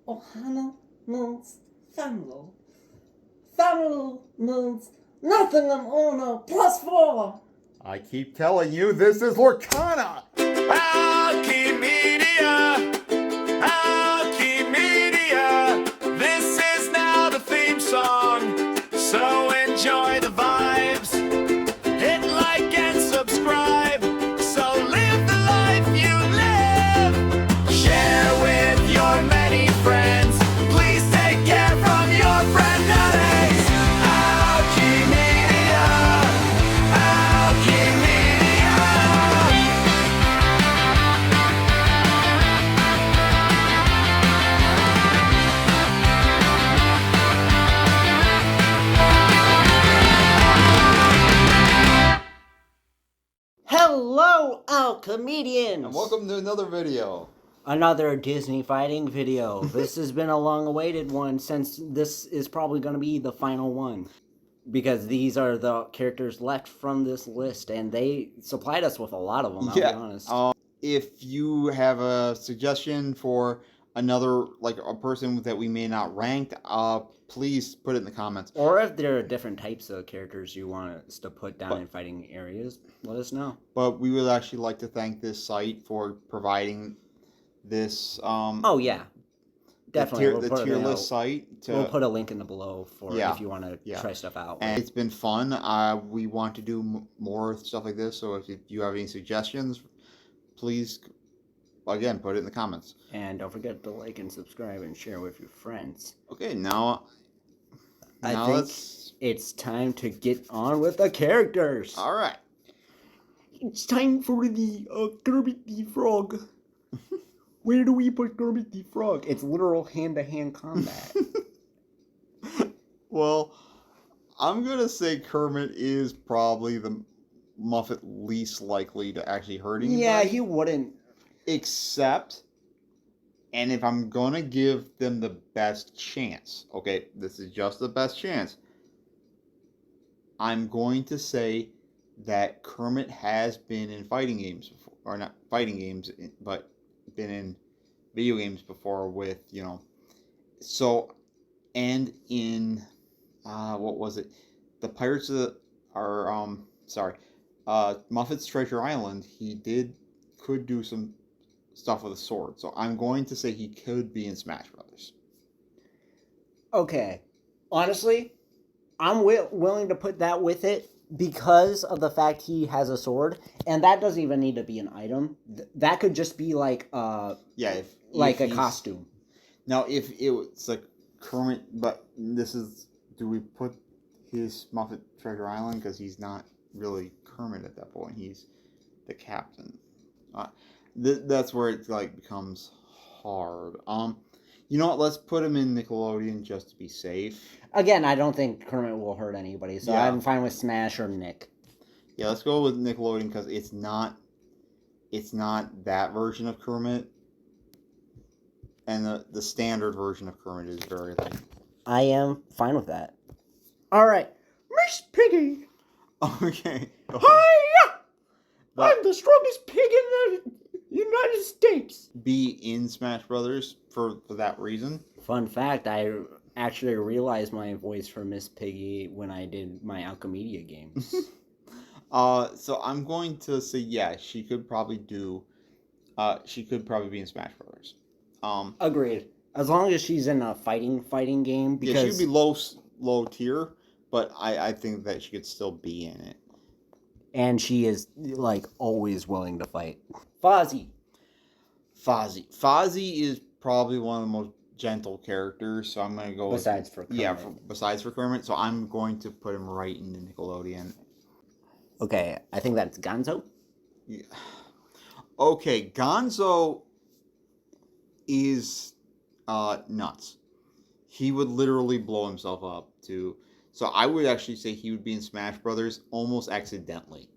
Ohana means family. Family means nothing in honor plus 4. I keep telling you, this is Lorcana! Alchemia, Alchemia. This is now the theme song, so enjoy the vibes. Hit like and subscribe, so live the life you live. Share with your many friends. Please take care from your friend Alex. Alchemia, Alchemia. Hello, Alchemedians! And welcome to another video. Another Disney fighting video. This has been a long-awaited one since this is probably going to be the final one. Because these are the characters left from this list, and they supplied us with a lot of them, I'll be honest. If you have a suggestion for another, like a person that we may not rank, please put it in the comments. Or if there are different types of characters you want us to put down in fighting areas, let us know. But we would actually like to thank this site for providing this. Oh yeah, definitely. The tier list site. We'll put a link in the below for if you want to try stuff out. And it's been fun. We want to do more stuff like this. So if you have any suggestions, please, again, put it in the comments. And don't forget to like and subscribe and share with your friends. Okay, now I think it's time to get on with the characters. All right. It's time for the Kermit the Frog. Where do we put Kermit the Frog? It's literal hand-to-hand combat. Well, I'm going to say Kermit is probably the Muffet least likely to actually hurt anybody. Yeah, he wouldn't. Except, and if I'm going to give them the best chance, okay, this is just the best chance, I'm going to say that Kermit has been in fighting games before, or not fighting games, but been in video games before with, so, and in, what was it, the Pirates of Muffet's Treasure Island, he could do some stuff with a sword, so I'm going to say he could be in Smash Brothers. Okay, honestly, I'm willing to put that with it because of the fact he has a sword, and that doesn't even need to be an item. That could just be like a costume. Now, if it was like Kermit, but do we put his Muffet Treasure Island, because he's not really Kermit at that point. He's the captain. That's where it becomes hard. You know what? Let's put him in Nickelodeon just to be safe. Again, I don't think Kermit will hurt anybody, so I'm fine with Smash or Nick. Yeah, let's go with Nickelodeon because it's not that version of Kermit, and the standard version of Kermit is very lame. I am fine with that. All right, Miss Piggy. Okay. Hi! I'm the strongest pig in the United States. Be in Smash Brothers for that reason. Fun fact, I actually realized my voice for Miss Piggy when I did my Alchemia games. So I'm going to say, she could probably be in Smash Brothers. Agreed. As long as she's in a fighting game, because she'd be low tier, but I think that she could still be in it. And she is always willing to fight. Fozzie is probably one of the most gentle characters, so I'm going to go besides for Kermit, so I'm going to put him right in the Nickelodeon. Okay, I think that's Gonzo. Yeah. Okay, Gonzo is nuts. He would literally blow himself up too. So I would actually say he would be in Smash Brothers almost accidentally,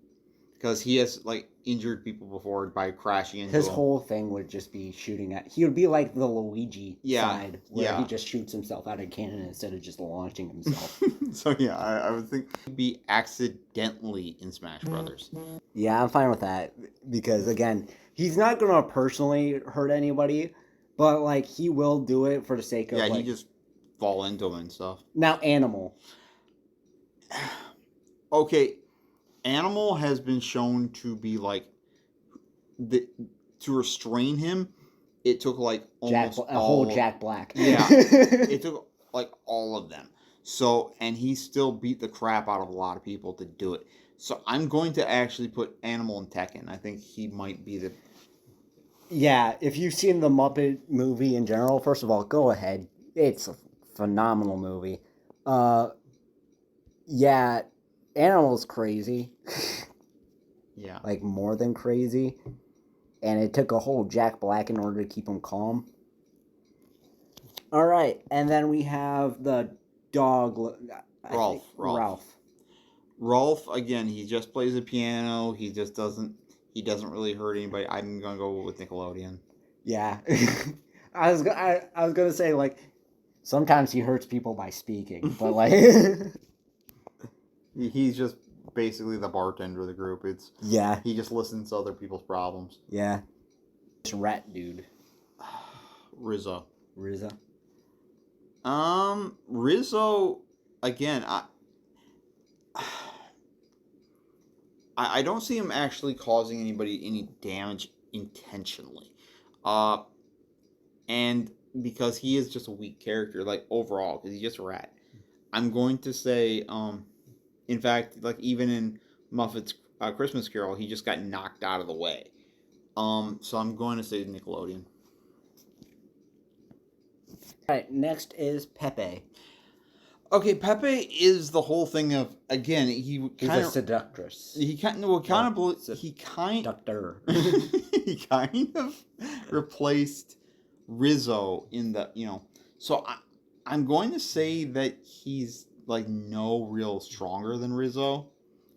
because he has injured people before by crashing into his them. whole thing would just be shooting at. He would be like the Luigi side, where he just shoots himself out of a cannon instead of just launching himself. So yeah, I would think he'd be accidentally in Smash Brothers. Yeah, I'm fine with that because again, he's not gonna personally hurt anybody, but like he will do it for the sake of Yeah, like. he just fall into him and stuff. Now, Animal. Okay, Animal has been shown to be like to restrain him. It took like almost whole Jack Black. Yeah, it took like all of them. So, and he still beat the crap out of a lot of people to do it. So I'm going to actually put Animal in Tekken. I think he might be the. Yeah, if you've seen the Muppet movie in general, first of all, go ahead. It's a phenomenal movie. Yeah, Animal's crazy. Yeah. Like, more than crazy. And it took a whole Jack Black in order to keep him calm. Alright, and then we have the dog... Ralph. Ralph, again, he just plays the piano. He just doesn't... He doesn't really hurt anybody. I'm going to go with Nickelodeon. Yeah. I was going to say, like, sometimes he hurts people by speaking, but, like... He's just basically the bartender of the group. Yeah. He just listens to other people's problems. Yeah. This rat dude. Rizzo. Rizzo, again, I don't see him actually causing anybody any damage intentionally. And because he is just a weak character, like, overall, because he's just a rat. I'm going to say, in fact, like, even in Muppet's Christmas Carol, he just got knocked out of the way. So I'm going to say Nickelodeon. Alright, next is Pepe. Okay, Pepe is the whole thing of, again, He's a seductress. He kind of replaced Rizzo in the, so I'm going to say that he's like no real stronger than Rizzo.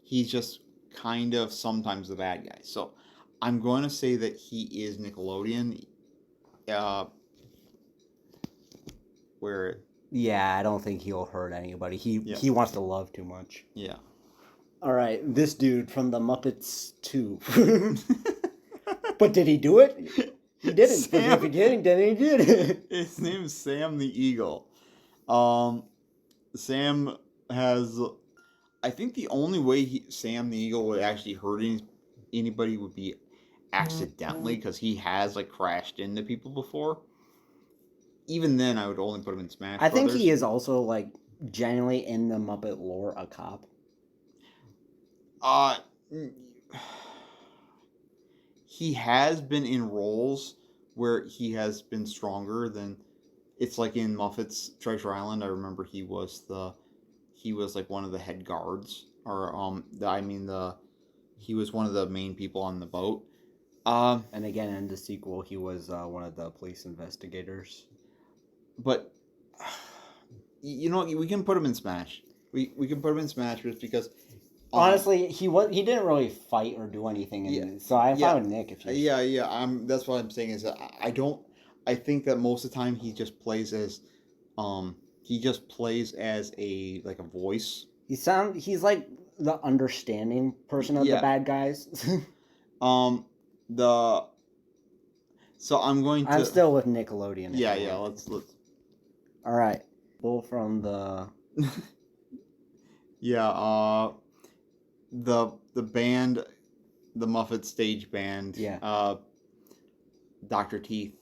He's just kind of sometimes the bad guy. So I'm going to say that he is Nickelodeon. Where Yeah, I don't think he'll hurt anybody. He wants to love too much. Yeah. Alright, this dude from the Muppets 2. But did he do it? He didn't. Sam, But if he didn't, then he did. His name is Sam the Eagle. Sam has... I think the only way Sam the Eagle would actually hurt anybody would be accidentally, because he has like crashed into people before. Even then, I would only put him in Smash I think Brothers. he is also, like, genuinely in the Muppet lore a cop. He has been in roles where he has been stronger than... It's like in Muppet's Treasure Island. I remember he was like one of the head guards, or he was one of the main people on the boat. And again, in the sequel, he was one of the police investigators. But you know what? We can put him in Smash. We can put him in Smash just because. Honestly, he didn't really fight or do anything in it. So I'm fine with Nick if you. Yeah. That's what I'm saying is that I think that most of the time he just plays as a voice. He's like the understanding person of the bad guys. So I'm going to. I'm still with Nickelodeon. Yeah. Let's. All right, Bull from the. Yeah. The band, the Muppet stage band. Yeah. Dr. Teeth.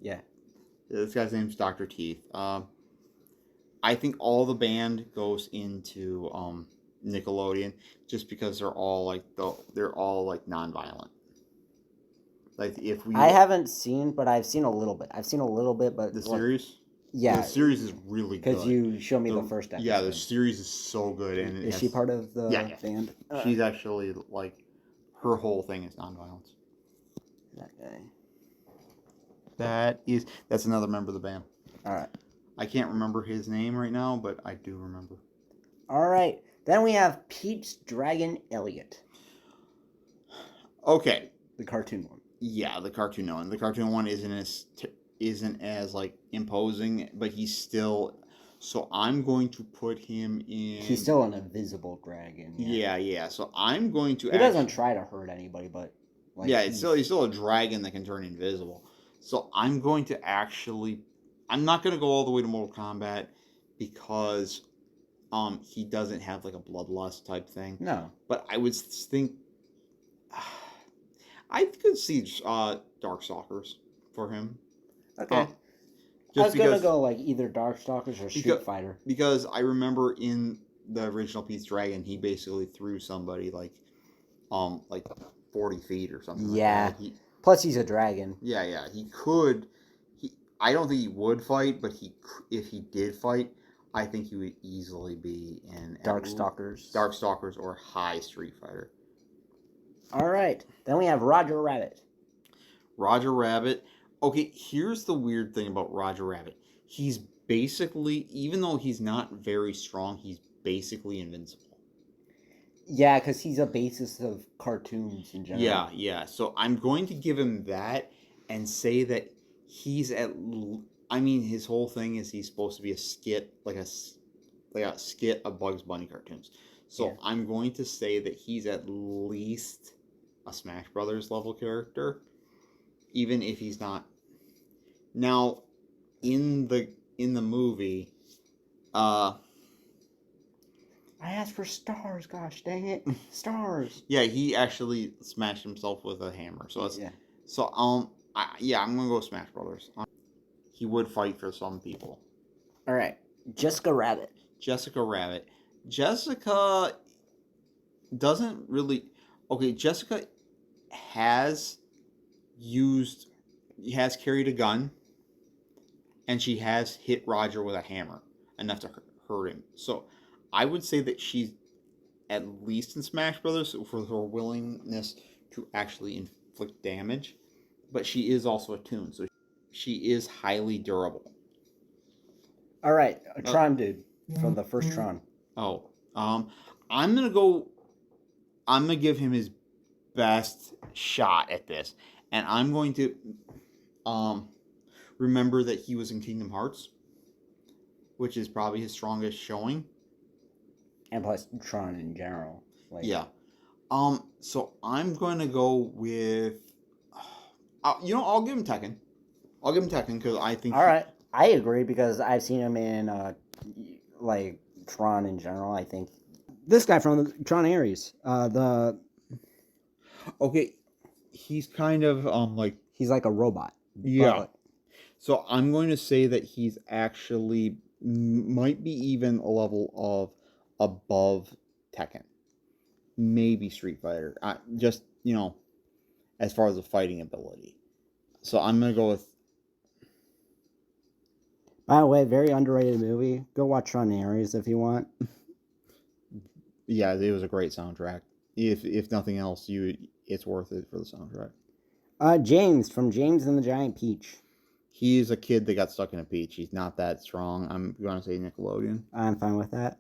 Yeah. This guy's name's Dr. Teeth. I think all the band goes into Nickelodeon just because they're all non-violent. Like if we. I haven't seen, but I've seen a little bit. But the series. Yeah, the series is really good. Because you showed me the first episode. Yeah, the series is so good. And is she part of the band? She's actually like, her whole thing is nonviolence. That guy. That's another member of the band. All right. I can't remember his name right now, but I do remember. All right. Then we have Pete's Dragon Elliot. Okay. The cartoon one. Yeah, the cartoon one. The cartoon one isn't as like imposing, but he's still. So I'm going to put him in. He's still an invisible dragon. Yeah. So I'm going to. He doesn't try to hurt anybody, but. Like, he's still a dragon that can turn invisible. So I'm going to actually, I'm not going to go all the way to Mortal Kombat because he doesn't have like a bloodlust type thing. No. But I would think I could see Darkstalkers for him. Okay. I was gonna go like either Darkstalkers or Street Fighter. Because I remember in the original Pete's Dragon, he basically threw somebody like 40 feet or something. Yeah. Like that. Plus, he's a dragon. Yeah. He could. I don't think he would fight, but if he did fight, I think he would easily be in Darkstalkers or High Street Fighter. All right. Then we have Roger Rabbit. Roger Rabbit. Okay, here's the weird thing about Roger Rabbit. He's basically, even though he's not very strong, he's basically invincible. Yeah, because he's a basis of cartoons in general. Yeah. So I'm going to give him that and say that he's his whole thing is he's supposed to be a skit, like a skit of Bugs Bunny cartoons. So yeah. I'm going to say that he's at least a Smash Brothers level character, even if he's not. Now, in the movie, I asked for stars. Gosh dang it, stars! Yeah, he actually smashed himself with a hammer. So that's, yeah. So I'm gonna go Smash Brothers. He would fight for some people. All right, Jessica Rabbit. Jessica doesn't really. Okay, Jessica has carried a gun, and she has hit Roger with a hammer enough to hurt him. So I would say that she's at least in Smash Brothers for her willingness to actually inflict damage, but she is also a toon, so she is highly durable. All right, a Tron dude from the first Tron. I'm gonna give him his best shot at this, and I'm going to remember that he was in Kingdom Hearts, which is probably his strongest showing. And plus Tron in general. Yeah. So I'm going to go with... I'll give him Tekken. Because I think... Alright. I agree because I've seen him in, Tron in general, I think. This guy from the Tron Ares. Okay. He's kind of, He's like a robot. Yeah. So I'm going to say that he's actually... might be even a level of above Tekken. Maybe Street Fighter. Just, as far as the fighting ability. So I'm going to go with... By the way, very underrated movie. Go watch Tron Ares if you want. Yeah, it was a great soundtrack. If nothing else, it's worth it for the soundtrack. James from James and the Giant Peach. He's a kid that got stuck in a peach. He's not that strong. I'm going to say Nickelodeon. I'm fine with that.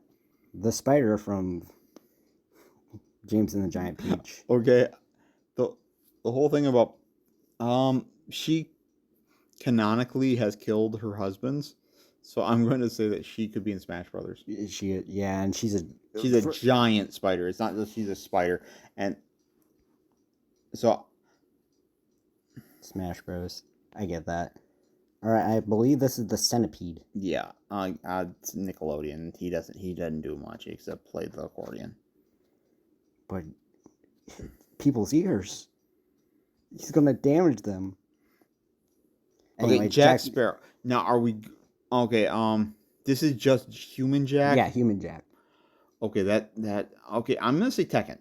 The spider from James and the Giant Peach. Okay. The whole thing about she canonically has killed her husbands. So I'm going to say that she could be in Smash Brothers. And she's a giant spider. It's not just she's a spider. And so Smash Bros. I get that. All right, I believe this is the Centipede. Yeah, it's Nickelodeon. He doesn't do much except play the accordion. But people's ears. He's gonna damage them. Anyway, okay, Jack Sparrow. Now, are we okay? This is just Human Jack. Yeah, Human Jack. Okay, okay. I'm gonna say Tekken.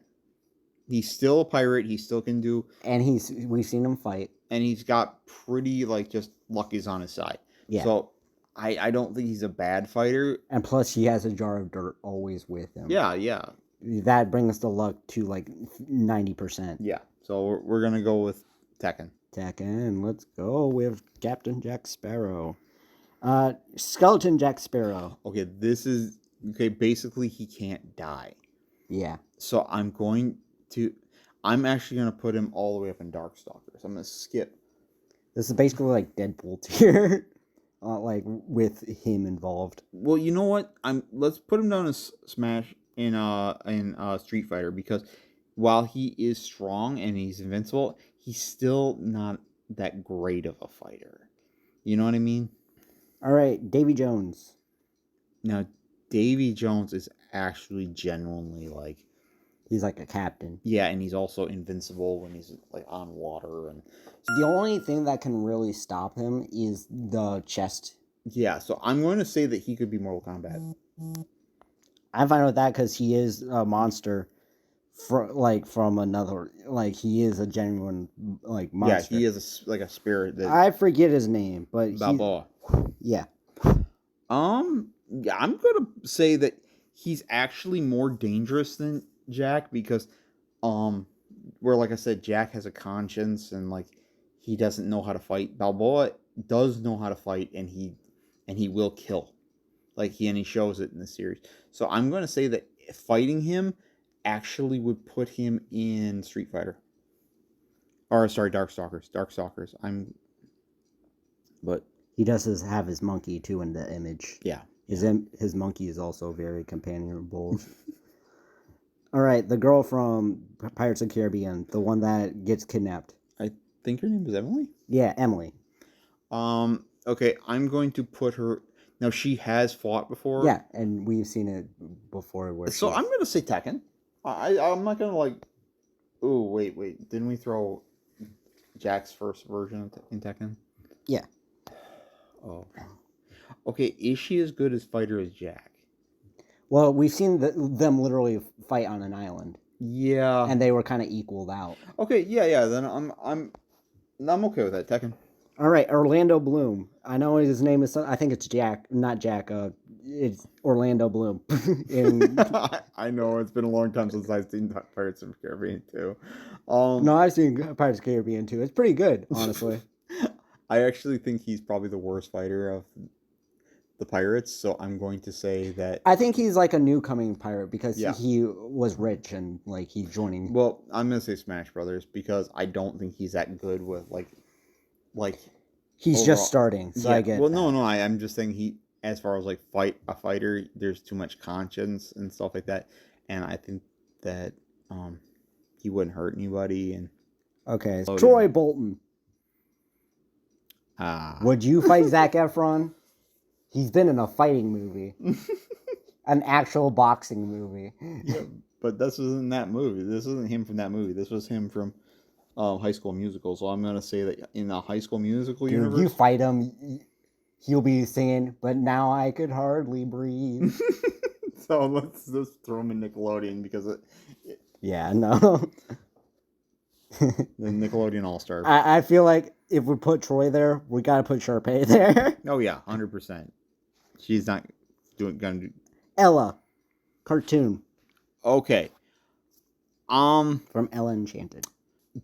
He's still a pirate. He still can do. And we've seen him fight. And he's got pretty, just luck is on his side. Yeah. So, I don't think he's a bad fighter. And plus, he has a jar of dirt always with him. Yeah. That brings the luck to, 90%. Yeah. So, we're going to go with Tekken. Let's go with Captain Jack Sparrow. Skeleton Jack Sparrow. Okay, basically, he can't die. Yeah. So, I'm actually going to put him all the way up in Darkstalkers. I'm going to skip. This is basically like Deadpool tier. With him involved. Well, you know what? Let's put him down as Smash in Street Fighter, because while he is strong and he's invincible, he's still not that great of a fighter. You know what I mean? All right, Davy Jones. Now, Davy Jones is actually genuinely like, He's like a captain. yeah, and he's also invincible when he's like on water, and The only thing that can really stop him is the chest. yeah. So I'm going to say that he could be Mortal Kombat. I'm fine with that because he is a monster, from another. Like he is a genuine monster. Yeah, he is like a spirit that I forget his name, but Balboa. yeah. Yeah, I'm gonna say that he's actually more dangerous than Jack because, where like I said, Jack has a conscience and like he doesn't know how to fight. Balboa does know how to fight, and he will kill, like he shows it in the series. So I'm gonna say that fighting him actually would put him in Street Fighter, or sorry, Darkstalkers. But He does have his monkey too in the image. yeah. His monkey is also very companionable. All right, the girl from Pirates of the Caribbean, the one that gets kidnapped. I think her name is Emily. Yeah, Emily. Okay, I'm going to put her. Now she has fought before. Yeah, and we've seen it before. So I'm gonna say Tekken. I'm not gonna like. Oh wait. Didn't we throw Jack's first version in Tekken? Yeah. Oh. Okay, is she as good as fighter as Jack? Well, we've seen them literally fight on an island, Yeah. and they were kind of equaled out. Okay, yeah. Then I'm okay with that. Tekken. All right, Orlando Bloom. I know his name is. I think it's Jack, not Jack. It's Orlando Bloom. I know it's been a long time since I've seen Pirates of the Caribbean too. No, I've seen Pirates of the Caribbean too. It's pretty good, honestly. I actually think he's probably the worst fighter of the pirates, so I'm going to say that. I think he's like a new coming pirate because Yeah. he was rich and like he's joining. Well, I'm gonna say Smash Brothers because I don't think he's that good with like. He's overall. just starting, so Yeah. I get. Well, that. no. I'm just saying he, as far as like a fighter, there's too much conscience and stuff like that, and I think that he wouldn't hurt anybody. And Okay, Oh, Troy yeah. Bolton. Would you fight Zac Efron? He's been in a fighting movie, an actual boxing movie. Yeah, but this wasn't that movie. This isn't him from that movie. This was him from High School Musical. So I'm gonna say that in the High School Musical Dude, universe, you fight him, he'll be singing, "But now I could hardly breathe." so let's just throw him in Nickelodeon because Yeah, no. the Nickelodeon All Star. I feel like if we put Troy there, we gotta put Sharpay there. Oh yeah, 100%. She's not gonna do. Ella, cartoon Okay. from Ella Enchanted.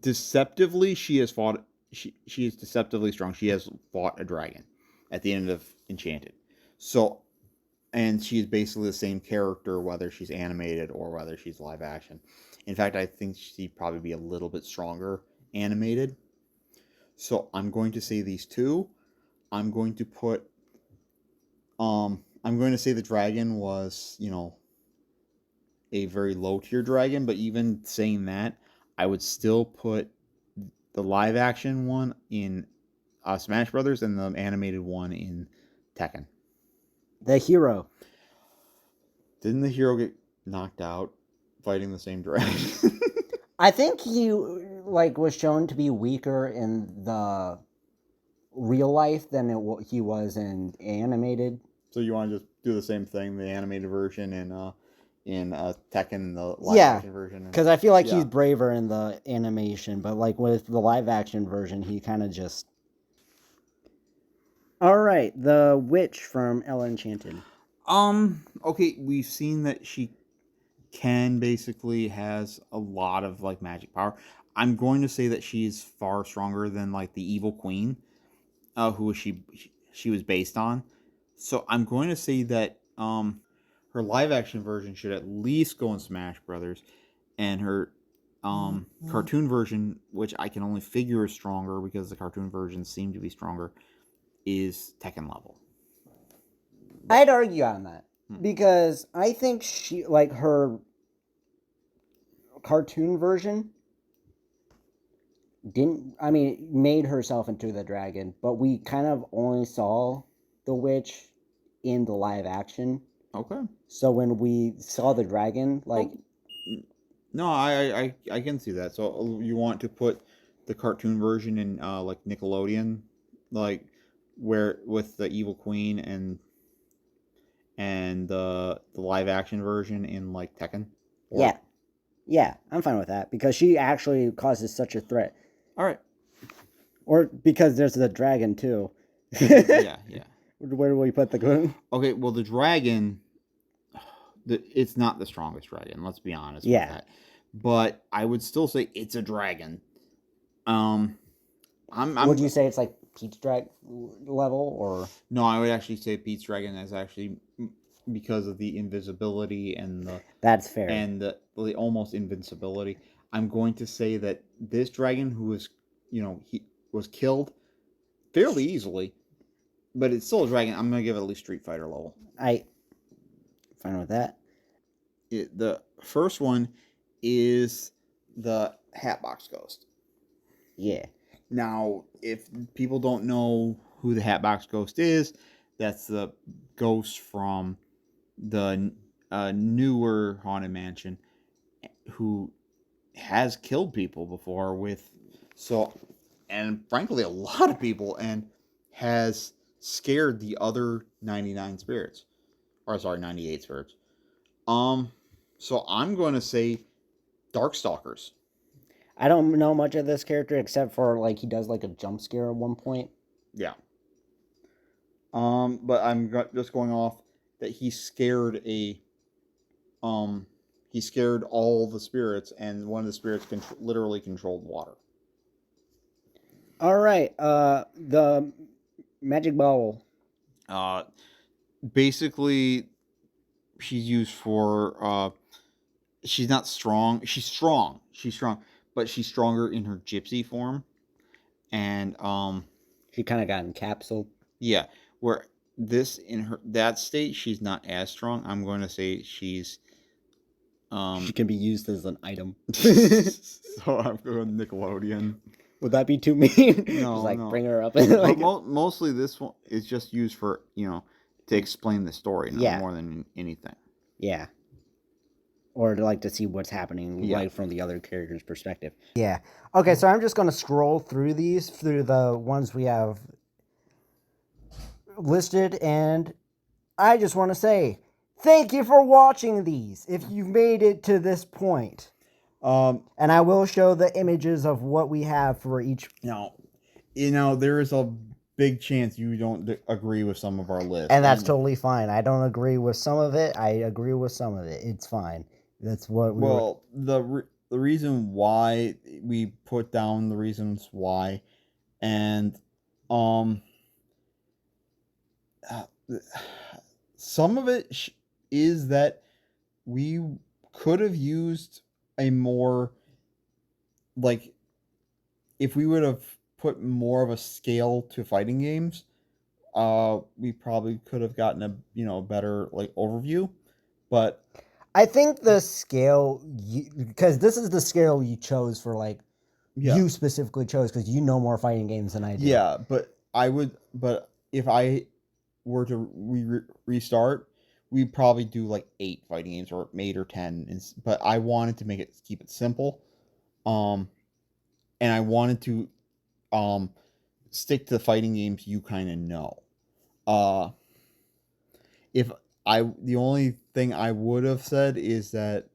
Deceptively, she has fought. She is deceptively strong. She has fought a dragon at the end of Enchanted. So, and she is basically the same character whether she's animated or whether she's live action. In fact, I think she'd probably be a little bit stronger animated. So I'm going to say these two. I'm going to put. I'm going to say the dragon was, a very low tier dragon, but even saying that, I would still put the live action one in Smash Brothers and the animated one in Tekken. The hero. Didn't the hero get knocked out fighting the same dragon? I think he was shown to be weaker in the real life than he was in animated. So you want to just do the same thing, the animated version in Tekken, the live action version? Because I feel like he's braver in the animation, but with the live action version, he kind of just. All right, the witch from Ella Enchanted. Okay, we've seen that she basically has a lot of magic power. I'm going to say that she's far stronger than the evil queen, who she was based on. So I'm going to say that her live action version should at least go in Smash Brothers, and her cartoon version, which I can only figure is stronger because the cartoon versions seem to be stronger, is Tekken level. I'd argue on that because I think she her cartoon version made herself into the dragon, but we kind of only saw the witch in the live action. Okay. So when we saw the dragon, like, No, I can see that. So you want to put the cartoon version in like Nickelodeon, like where with the evil queen and the live action version in like Tekken. Or, yeah, I'm fine with that because she actually causes such a threat, all right. or because there's the dragon too. Yeah, yeah. Where do we put the? Okay, well the dragon, it's not the strongest dragon. Let's be honest with Yeah. that. But I would still say it's a dragon. I'm Would you say it's like Pete's drag level or? No, I would actually say Pete's dragon is actually because of the invisibility and the That's fair. and the almost invincibility. I'm going to say that this dragon who was, he was killed fairly easily, but it's still a dragon. I'm going to give it at least Street Fighter level. Fine with that. The first one is the Hatbox Ghost. Yeah. Now, if people don't know who the Hatbox Ghost is, that's the ghost from the newer Haunted Mansion who has killed people before and frankly a lot of people, and has scared the other 99 spirits. Or sorry, 98 spirits. So I'm going to say Darkstalkers. I don't know much of this character except for like he does like a jump scare at one point. Yeah. But I'm just going off that he scared all the spirits, and one of the spirits literally controlled water. All right. The magic ball. Basically, she's used for. She's not strong. She's strong. But she's stronger in her gypsy form, and she kind of got encapsulated. Yeah, where in that state, she's not as strong. I'm going to say she's. She can be used as an item. So I'm going Nickelodeon. Would that be too mean? No, just no. Bring her up. And, mostly this one is just used for to explain the story, more than anything. Yeah. Or to see what's happening, from the other character's perspective. Yeah. Okay, so I'm just going to scroll through the ones we have listed, and I just want to say thank you for watching these, if you've made it to this point. And I will show the images of what we have for each. Now, there is a big chance you don't agree with some of our lists. And that's totally fine. I don't agree with some of it. I agree with some of it. It's fine. That's what we the reason why we put down the reasons why, and some of it is that we could have used a more, like, if we would have put more of a scale to fighting games, we probably could have gotten a better overview, but I think the scale, because this is the scale you chose for you specifically chose because you know more fighting games than I do. Yeah, but if I were to restart, we'd probably do 8 fighting games or 8 or 10. But I wanted to keep it simple, and I wanted to stick to the fighting games you kind of know. The only thing I would have said is that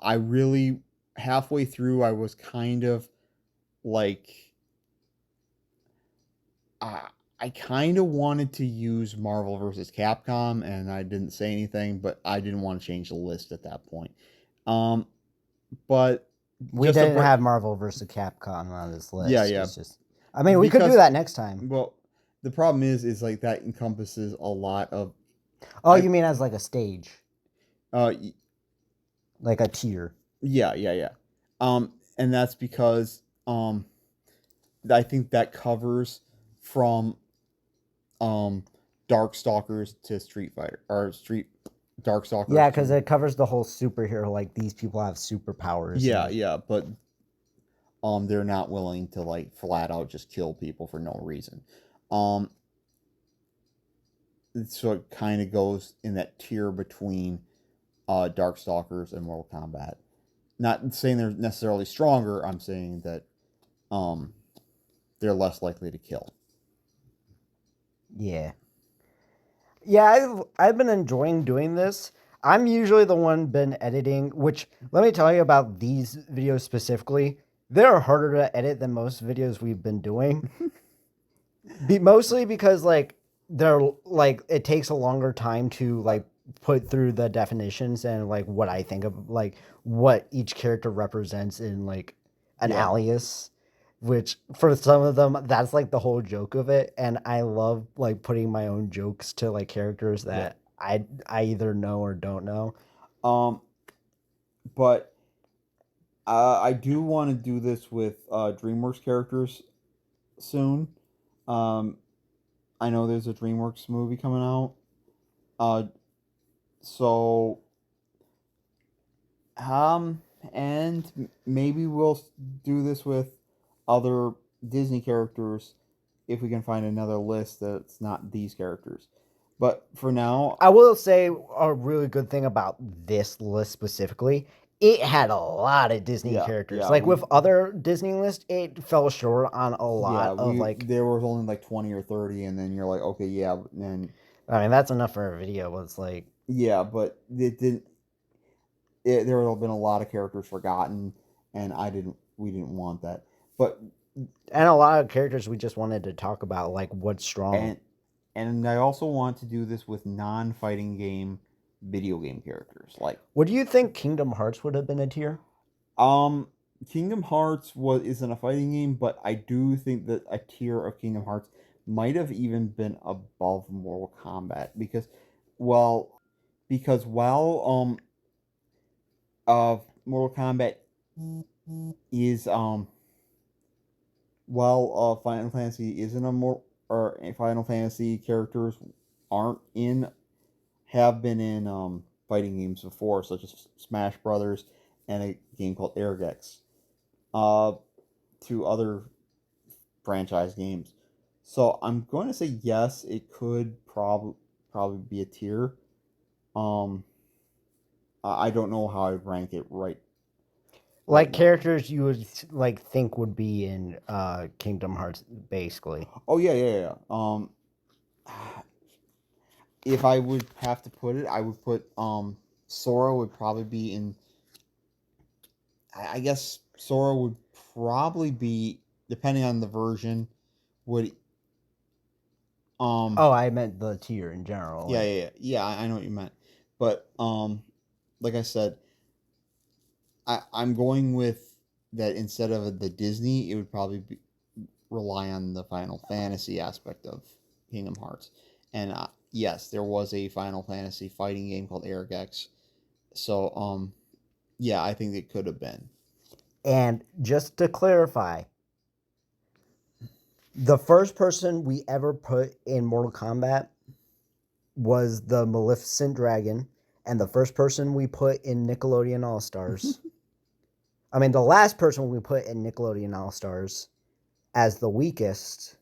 I really, halfway through, I was kind of I kind of wanted to use Marvel vs. Capcom, and I didn't say anything, but I didn't want to change the list at that point. But we didn't have Marvel vs. Capcom on this list. Yeah, yeah. We could do that next time. Well, the problem is that encompasses a lot of. Oh, you mean as a stage? Like a tier. Yeah. And that's because I think that covers from Darkstalkers to Street Fighter or Darkstalkers. Yeah, because it covers the whole superhero. These people have superpowers. Yeah, but they're not willing to like flat out just kill people for no reason. Um, so it kind of goes in that tier between Darkstalkers and Mortal Kombat. Not saying they're necessarily stronger. I'm saying that they're less likely to kill. Yeah. Yeah, I've been enjoying doing this. I'm usually the one been editing, which let me tell you about these videos specifically. They're harder to edit than most videos we've been doing. Mostly because like they're like it takes a longer time to like put through the definitions and like what I think of like what each character represents in like an Yeah. alias, which for some of them that's like the whole joke of it, and I love like putting my own jokes to like characters that I either know or don't know. But I do want to do this with DreamWorks characters soon. I know there's a DreamWorks movie coming out. So and maybe we'll do this with other Disney characters if we can find another list that's not these characters. But for now, I will say a really good thing about this list specifically. It had a lot of Disney characters. yeah, like with other Disney lists, it fell short on a lot of like. there was only like 20 or 30, and then you're like, okay, yeah, and I mean, that's enough for a video. It's like yeah, but it didn't. There have been a lot of characters forgotten, and we didn't want that. But and a lot of characters we just wanted to talk about, like what's strong. And I also want to do this with non-fighting game video game characters. Like, what do you think Kingdom Hearts would have been a tier? Kingdom Hearts isn't a fighting game, but I do think that a tier of Kingdom Hearts might have even been above Mortal Kombat because while Mortal Kombat is while Final Fantasy isn't Final Fantasy characters have been in fighting games before, such as Smash Brothers and a game called Airgex, to other franchise games. So I'm going to say yes, it could probably be a tier. I don't know how I'd rank it right. Like right characters you would like think would be in Kingdom Hearts, basically. Oh yeah. If I would have to put it, I would put Sora would probably be in. I guess Sora would probably be, depending on the version, would. Oh, I meant the tier in general. Yeah. I know what you meant, but like I said, I'm going with that instead of the Disney, it would probably rely on the Final Fantasy aspect of Kingdom Hearts. And yes, there was a Final Fantasy fighting game called Airgex. So, yeah, I think it could have been. And just to clarify, the first person we ever put in Mortal Kombat was the Maleficent Dragon, and the first person we put in Nickelodeon All-Stars. I mean, the last person we put in Nickelodeon All-Stars as the weakest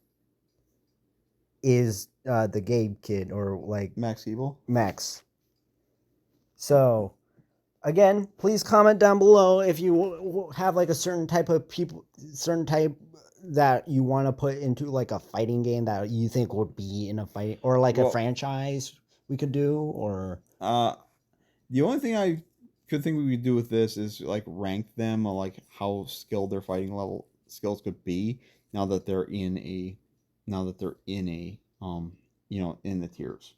is the Gabe kid, or like Max Evil. Max. So, again, please comment down below if you have like a certain type that you want to put into like a fighting game that you think would be in a fight, or like a franchise we could do, or the only thing I could think we could do with this is like rank them, or like how skilled their fighting level skills could be now that they're in a in the tiers.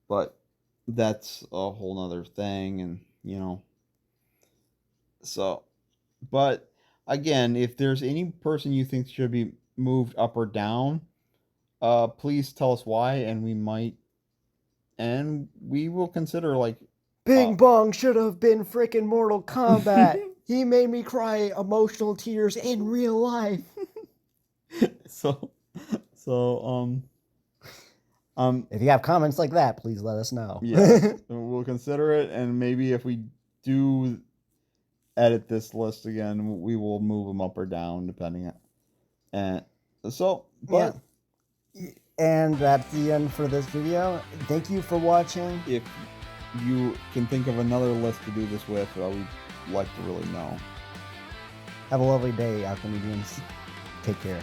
But that's a whole nother thing, and so, but again, if there's any person you think should be moved up or down, please tell us why, and we will consider like Bing Bong should have been freaking Mortal Kombat. He made me cry emotional tears in real life. So if you have comments like that, please let us know. Yeah, we'll consider it, and maybe if we do edit this list again, we will move them up or down depending on. And so, but And that's the end for this video. Thank you for watching. if you can think of another list to do this with, we'd like to really know. Have a lovely day, Alchemy Mediums. Take care.